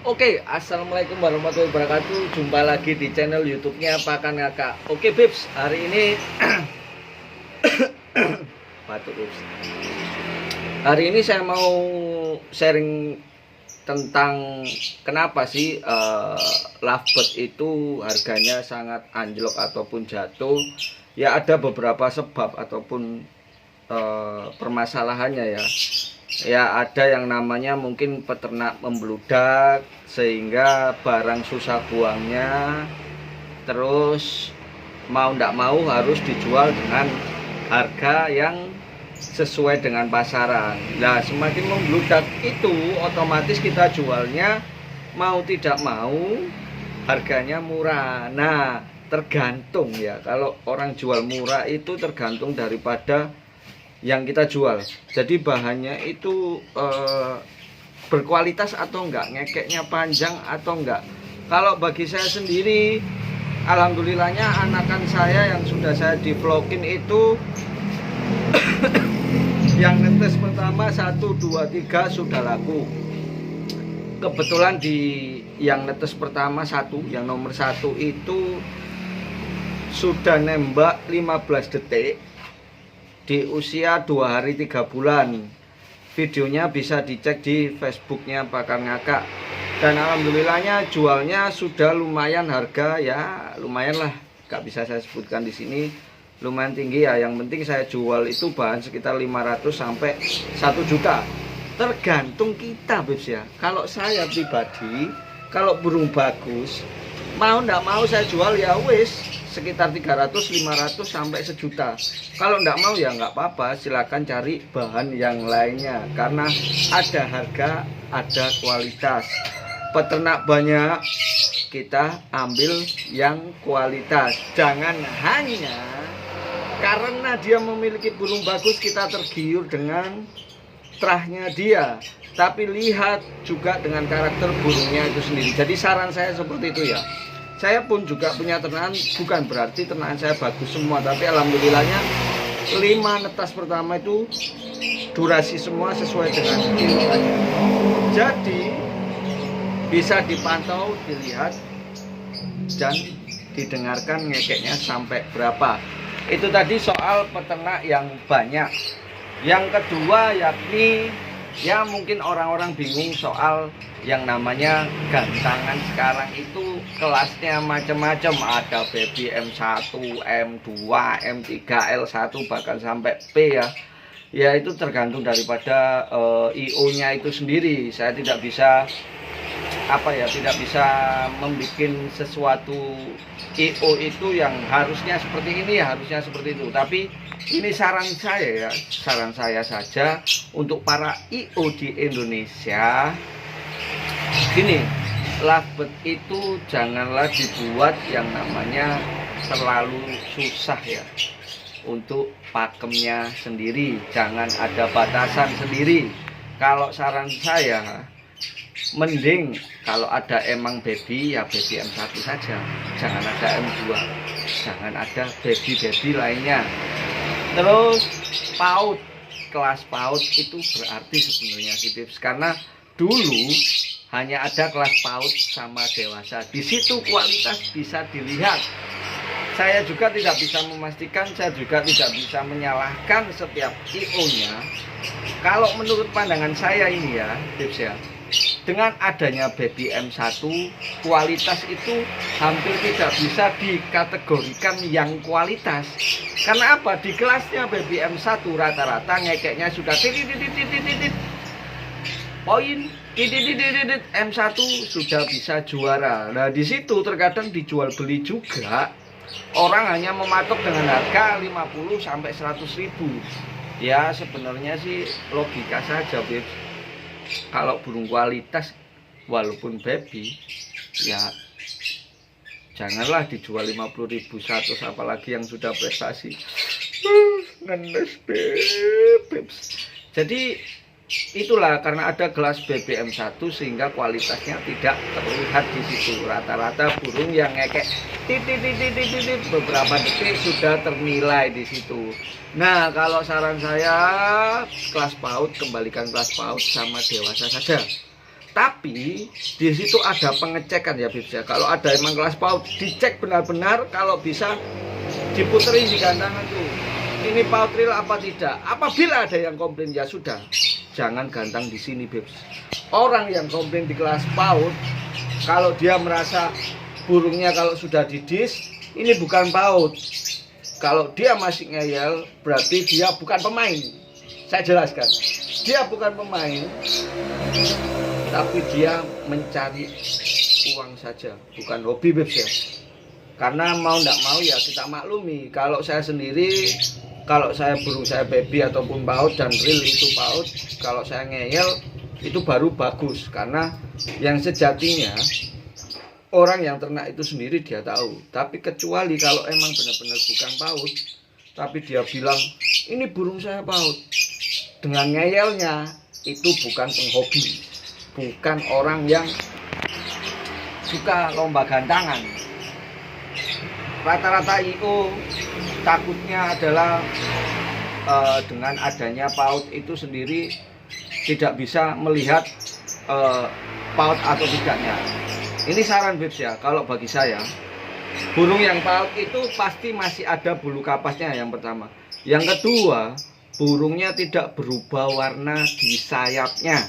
Oke, assalamualaikum warahmatullahi wabarakatuh. Jumpa lagi di channel YouTube-nya Pakan Ngakak. Oke, Bips, hari ini batuk, Bips. Hari ini saya mau sharing tentang kenapa sih lovebird itu harganya sangat anjlok ataupun jatuh. Ya ada beberapa sebab ataupun permasalahannya ya. Ya ada yang namanya mungkin peternak membludak sehingga barang susah buangnya, terus mau ndak mau harus dijual dengan harga yang sesuai dengan pasaran. Nah semakin membludak itu otomatis kita jualnya mau tidak mau harganya murah. Nah tergantung ya, kalau orang jual murah itu tergantung daripada yang kita jual. Jadi bahannya itu berkualitas atau enggak, ngekeknya panjang atau enggak. Kalau bagi saya sendiri, alhamdulillahnya anakan saya yang sudah saya di vlogin itu yang netes pertama 1, 2, 3 sudah laku. Kebetulan di yang netes pertama yang nomor 1 itu sudah nembak 15 detik di usia 2 hari 3 bulan. Videonya bisa dicek di Facebooknya Pakan Ngakak. Dan alhamdulillahnya jualnya sudah lumayan, harga ya lumayan lah, gak bisa saya sebutkan di sini, lumayan tinggi ya. Yang penting saya jual itu bahan sekitar 500 sampai 1 juta. Tergantung kita, Bebs ya. Kalau saya pribadi, kalau burung bagus, mau ndak mau saya jual ya wis sekitar 300, 500 sampai 1 juta. Kalau ndak mau ya nggak apa-apa, silakan cari bahan yang lainnya karena ada harga, ada kualitas. Peternak banyak, kita ambil yang kualitas. Jangan hanya karena dia memiliki burung bagus kita tergiur dengan terahnya dia, tapi lihat juga dengan karakter burungnya itu sendiri. Jadi saran saya seperti itu ya. Saya pun juga punya ternakan, bukan berarti ternakan saya bagus semua, tapi alhamdulillahnya 5 netas pertama itu durasi semua sesuai dengan kiloannya. Jadi bisa dipantau, dilihat dan didengarkan ngekeknya sampai berapa. Itu tadi soal peternak yang banyak. Yang kedua yakni ya mungkin orang-orang bingung soal yang namanya gantangan. Sekarang itu kelasnya macam-macam, ada baby M1, M2, M3, L1 bahkan sampai P ya. Ya itu tergantung daripada IO-nya itu sendiri. Saya tidak bisa tidak bisa membuat sesuatu IO itu yang harusnya seperti ini ya harusnya seperti itu. Tapi ini saran saya ya, saran saya saja untuk para IO di Indonesia. Gini, lovebird itu janganlah dibuat yang namanya terlalu susah ya untuk pakemnya sendiri. Jangan ada batasan sendiri. Kalau saran saya, mending kalau ada emang baby ya baby M1 saja, jangan ada M2, jangan ada baby lainnya. Terus PAUD, kelas PAUD itu berarti sebenarnya sih Bips, karena dulu hanya ada kelas PAUD sama dewasa. Di situ kualitas bisa dilihat. Saya juga tidak bisa memastikan, saya juga tidak bisa menyalahkan setiap IO-nya. Kalau menurut pandangan saya ini ya Bips ya, dengan adanya baby M1, kualitas itu hampir tidak bisa dikategorikan yang kualitas. Karena apa? Di kelasnya baby M1 rata-rata ngekeknya sudah poin M1 sudah bisa juara. Nah di situ terkadang dijual beli juga. Orang hanya mematok dengan harga 50 sampai 100 ribu. Ya sebenarnya sih logika saja, Beb. Kalau burung kualitas walaupun baby ya janganlah dijual 50.000 100, apalagi yang sudah prestasi. Ngenes, Beb. Jadi itulah karena ada kelas BBM1 sehingga kualitasnya tidak terlihat di situ. Rata-rata burung yang ngekek titit beberapa detik sudah ternilai di situ. Nah, kalau saran saya kelas PAUD, kembalikan kelas PAUD sama dewasa saja. Tapi di situ ada pengecekan ya Bibs ya. Kalau ada emang kelas PAUD, dicek benar-benar, kalau bisa diputerin di gantangan tuh. Ini PAUD real apa tidak? Apabila ada yang komplain, ya sudah, jangan gantang di sini Bibs. Orang yang komplain di kelas PAUD, kalau dia merasa burungnya kalau sudah didis, ini bukan PAUD. Kalau dia masih ngeyel, berarti dia bukan pemain. Saya jelaskan, dia bukan pemain, tapi dia mencari uang saja, bukan hobi Bibs ya. Karena mau ndak mau ya kita maklumi, kalau saya sendiri, kalau saya burung saya baby ataupun PAUD dan real itu PAUD, kalau saya ngeyel itu baru bagus. Karena yang sejatinya orang yang ternak itu sendiri dia tahu. Tapi kecuali kalau emang benar-benar bukan PAUD, tapi dia bilang ini burung saya PAUD, dengan ngeyelnya, itu bukan penghobi, bukan orang yang suka lomba gantangan. Rata-rata IO takutnya adalah dengan adanya PAUD itu sendiri tidak bisa melihat PAUD atau tidaknya. Ini saran Bibs ya, kalau bagi saya burung yang PAUD itu pasti masih ada bulu kapasnya yang pertama. Yang kedua, burungnya tidak berubah warna di sayapnya.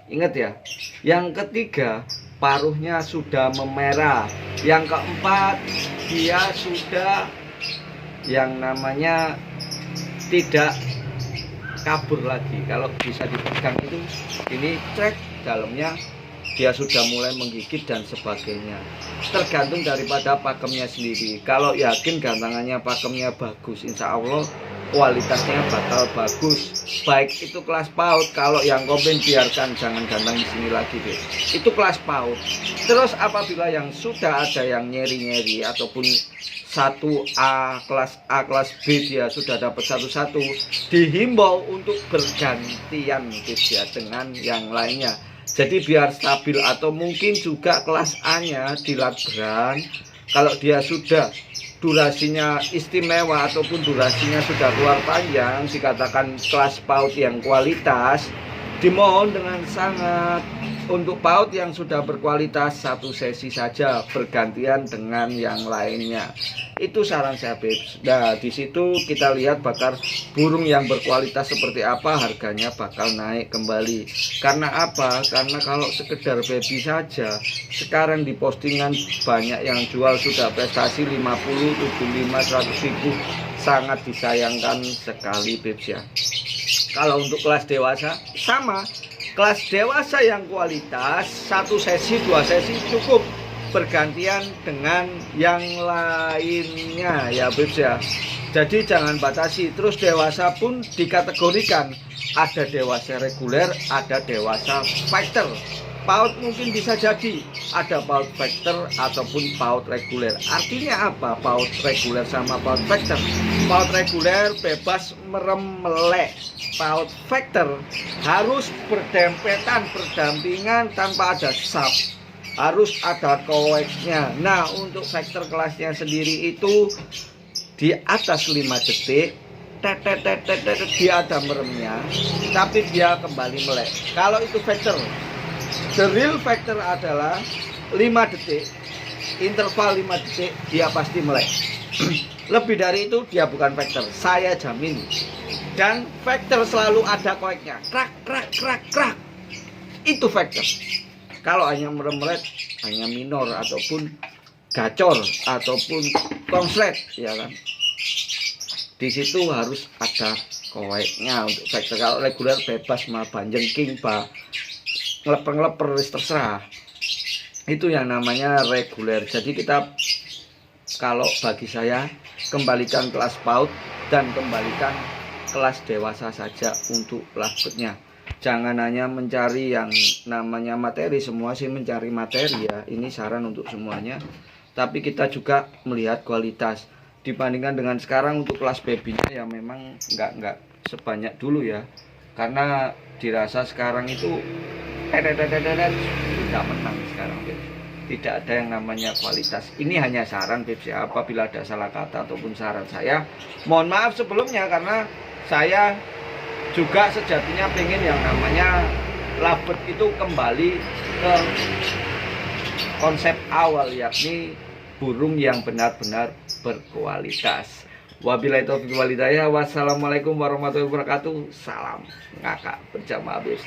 Ingat ya. Yang ketiga, paruhnya sudah memerah. Yang keempat, dia sudah yang namanya tidak kabur lagi. Kalau bisa dipegang itu, ini cek dalamnya dia sudah mulai menggigit dan sebagainya. Tergantung daripada pakemnya sendiri. Kalau yakin gantangannya pakemnya bagus, insya Allah kualitasnya bakal bagus. Baik itu kelas PAUD, kalau yang komplain biarkan, jangan gantang di sini lagi deh. Itu kelas PAUD. Terus apabila yang sudah ada yang nyeri-nyeri ataupun 1A, kelas B dia sudah dapat 1-1, dihimbau untuk bergantian ya dengan yang lainnya. Jadi biar stabil, atau mungkin juga kelas A-nya dilabran. Kalau dia sudah durasinya istimewa ataupun durasinya sudah keluar panjang, dikatakan kelas PAUD yang kualitas, dimohon dengan sangat untuk PAUD yang sudah berkualitas 1 sesi saja bergantian dengan yang lainnya. Itu saran saya Bibs. Nah, di situ kita lihat bakal burung yang berkualitas seperti apa, harganya bakal naik kembali. Karena apa? Karena kalau sekedar baby saja, sekarang di postingan banyak yang jual sudah prestasi 50, 75, 100 ribu. Sangat disayangkan sekali Bibs ya. Kalau untuk kelas dewasa sama, kelas dewasa yang kualitas 1 sesi 2 sesi cukup, bergantian dengan yang lainnya ya Bibs ya. Jadi jangan batasi. Terus dewasa pun dikategorikan, ada dewasa reguler, ada dewasa fighter. PAUD mungkin bisa jadi ada PAUD fighter ataupun PAUD reguler. Artinya apa PAUD reguler sama PAUD fighter? PAUD reguler bebas merem melek. PAUD fighter harus berdempetan, berdampingan tanpa ada sub, harus ada koeknya. Nah, untuk fighter kelasnya sendiri itu di atas 5 detik dia ada meremnya, tapi dia kembali melek. Kalau itu fighter, the real fighter adalah 5 detik, interval 5 detik dia pasti melek. Lebih dari itu dia bukan fighter, saya jamin. Dan fighter selalu ada koeknya, krak krak krak krak. Itu fighter. Kalau hanya merem-melek, hanya minor ataupun gacor ataupun konslet, ya kan. Di situ harus ada koeknya untuk fighter. Kalau reguler bebas mah banjengking, ngeleper-ngeleper terserah. Itu yang namanya reguler. Jadi kita, kalau bagi saya, kembalikan kelas PAUD dan kembalikan kelas dewasa saja untuk kelas berikutnya. Jangan hanya mencari yang namanya materi. Semua sih mencari materi ya, ini saran untuk semuanya. Tapi kita juga melihat kualitas. Dibandingkan dengan sekarang untuk kelas babynya ya memang nggak sebanyak dulu ya. Karena dirasa sekarang itu tidak menang sekarang Bibs. Tidak ada yang namanya kualitas. Ini hanya saran Bibs ya. Apabila ada salah kata ataupun saran saya, mohon maaf sebelumnya, karena saya juga sejatinya pengen yang namanya lovebird itu kembali ke konsep awal, yakni burung yang benar-benar berkualitas. Wabillahi taufiq wal hidayah. Wassalamualaikum warahmatullahi wabarakatuh. Salam ngakak berjamaah habis.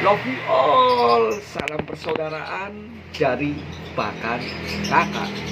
Love you all. Salam persaudaraan dari Bahkan Kakak.